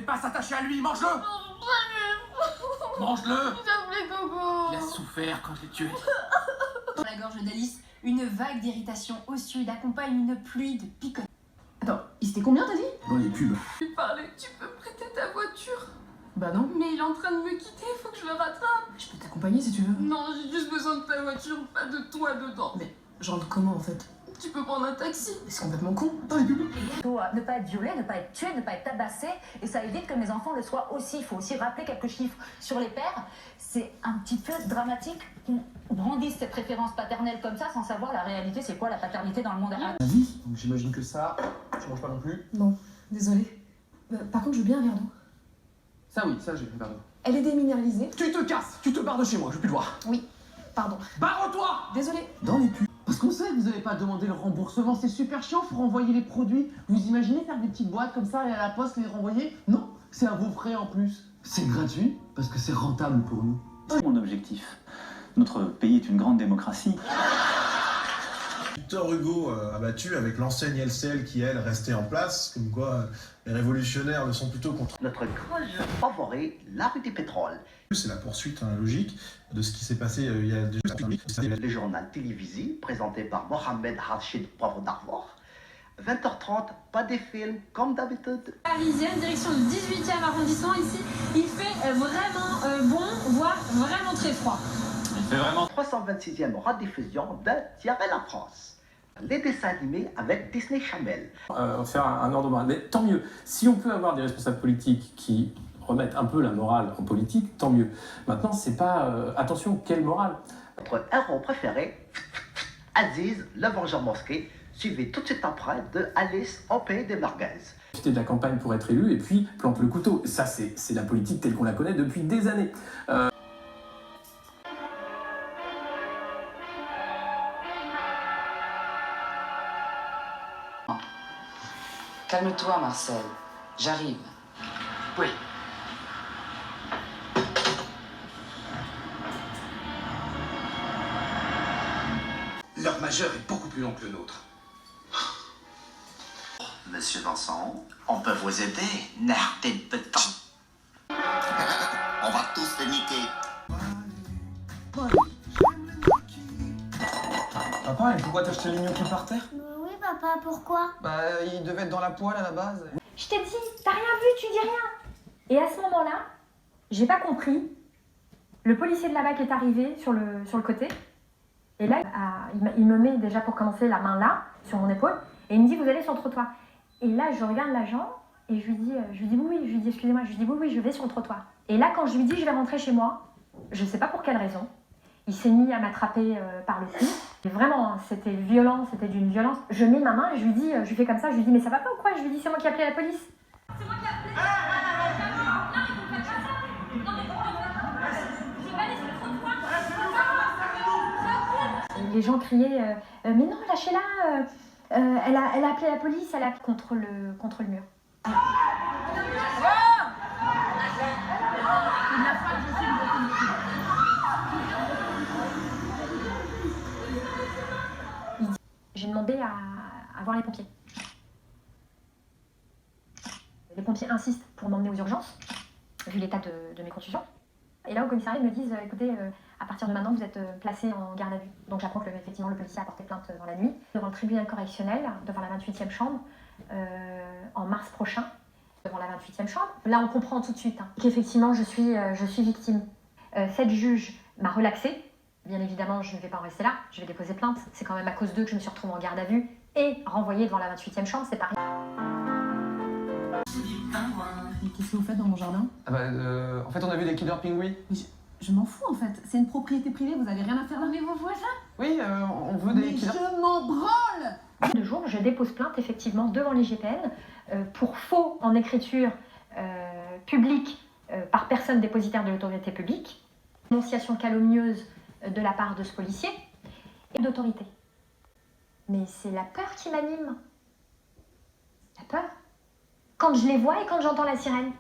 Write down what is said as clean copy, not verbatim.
pas s'attacher à lui, mange-le. Mange-le. Coco. Il a souffert quand je l'ai tué. Dans la gorge d'Alice, une vague d'irritation osseuse accompagne une pluie de picotements. Attends, il c'était combien t'as dit? Dans les pubs. Tu parlais, tu peux me prêter ta voiture? Bah non. Mais il est en train de me quitter, faut que je le rattrape. Je peux t'accompagner si tu veux. Non, j'ai juste besoin de ta voiture, pas de toi dedans. Mais je rentre comment en fait? Tu peux prendre un taxi. Mais c'est complètement con. Dans les pubs. Il faut ne pas être violé, ne pas être tué, ne pas être tabassé, et ça évite que mes enfants le soient aussi. Il faut aussi rappeler quelques chiffres sur les pères. C'est un petit peu dramatique qu'on brandisse cette référence paternelle comme ça sans savoir la réalité, c'est quoi la paternité dans le monde arabe. La vie. Donc j'imagine que ça, tu manges pas non plus. Non, désolée. Par contre, je veux bien un verre d'eau. Ça oui, ça j'ai fait, pardon. Elle est déminéralisée. Tu te casses, tu te barres de chez moi, je veux plus te voir. Oui, pardon. Barre-toi. Désolée. Dans les pubs. Parce qu'on sait que vous n'avez pas demandé le remboursement, c'est super chiant, faut renvoyer les produits. Vous imaginez faire des petites boîtes comme ça, aller à la poste, les renvoyer? Non, c'est à vos frais en plus. C'est gratuit, parce que c'est rentable pour nous. C'est mon objectif. Notre pays est une grande démocratie. Victor Hugo a battu avec l'enseigne LCL qui, elle, restait en place, comme quoi les révolutionnaires le sont plutôt contre. Notre grand jeu favori, la rue du pétrole. C'est la poursuite logique de ce qui s'est passé il y a déjà. Le journal télévisé présenté par Mohamed Rachid Poivre d'Arvor. 20h30, pas des films comme d'habitude. Parisienne, direction du 18e arrondissement. Ici, il fait vraiment bon, voire vraiment très froid. Il fait vraiment 326e rediffusion de Thierry la France. Les dessins animés avec Disney Channel. Faire un ordre moral. Mais tant mieux. Si on peut avoir des responsables politiques qui remettent un peu la morale en politique, tant mieux. Maintenant, c'est pas... attention, quelle morale? Notre héros préféré, Aziz, le vengeur mosquée, suivi tout de suite après de Alice au pays des merguez. Profiter de la campagne pour être élu et puis plante le couteau. Ça, c'est la politique telle qu'on la connaît depuis des années. Calme-toi, Marcel. J'arrive. Oui. Leur majeur est beaucoup plus long que le nôtre. Monsieur Vincent, on peut vous aider, n'arrêtez de temps. On va tous les niquer. Papa, et pourquoi t'as acheté l'igno qui par terre? Oui, papa, pourquoi? Bah, il devait être dans la poêle à la base. Je t'ai dit, t'as rien vu, tu dis rien. Et à ce moment-là, j'ai pas compris. Le policier de la BAC est arrivé sur le côté. Et là, il me met déjà pour commencer la main là, sur mon épaule. Et il me dit, vous allez sur le trottoir. Et là, je regarde l'agent et je lui dis oui, je lui dis excusez-moi, je lui dis oui, je vais sur le trottoir. Et là, quand je lui dis je vais rentrer chez moi, je sais pas pour quelle raison, il s'est mis à m'attraper par le cou. Et vraiment, hein, c'était violent, c'était d'une violence. Je mets ma main et je lui fais comme ça, je lui dis mais ça va pas ou quoi? Je lui dis c'est moi qui ai appelé la police. C'est moi qui ai appelé. Les gens criaient mais non, lâchez-la, elle a appelé la police, elle a contre le mur. J'ai demandé à voir les pompiers. Les pompiers insistent pour m'emmener aux urgences, vu l'état de mes contusions. Et là, au commissariat, ils me disent écoutez, à partir de maintenant, vous êtes placé en garde à vue. Donc j'apprends que effectivement, le policier a porté plainte dans la nuit, devant le tribunal correctionnel, devant la 28e chambre, en mars prochain, devant la 28e chambre. Là, on comprend tout de suite qu'effectivement, je suis victime. Cette juge m'a relaxée. Bien évidemment, je ne vais pas en rester là, je vais déposer plainte. C'est quand même à cause d'eux que je me suis retrouvée en garde à vue et renvoyée devant la 28e chambre, c'est pareil. Qu'est-ce que vous faites dans mon jardin? En fait, on a vu des killer pingouins. Je m'en fous en fait, c'est une propriété privée, vous avez rien à faire là. Mais vos voisins? Oui, on veut des killer... Je m'en branle! 2 jours, je dépose plainte effectivement devant l'IGPN pour faux en écriture publique par personne dépositaire de l'autorité publique, dénonciation calomnieuse de la part de ce policier et d'autorité. Mais c'est la peur qui m'anime. La peur. Quand je les vois et quand j'entends la sirène.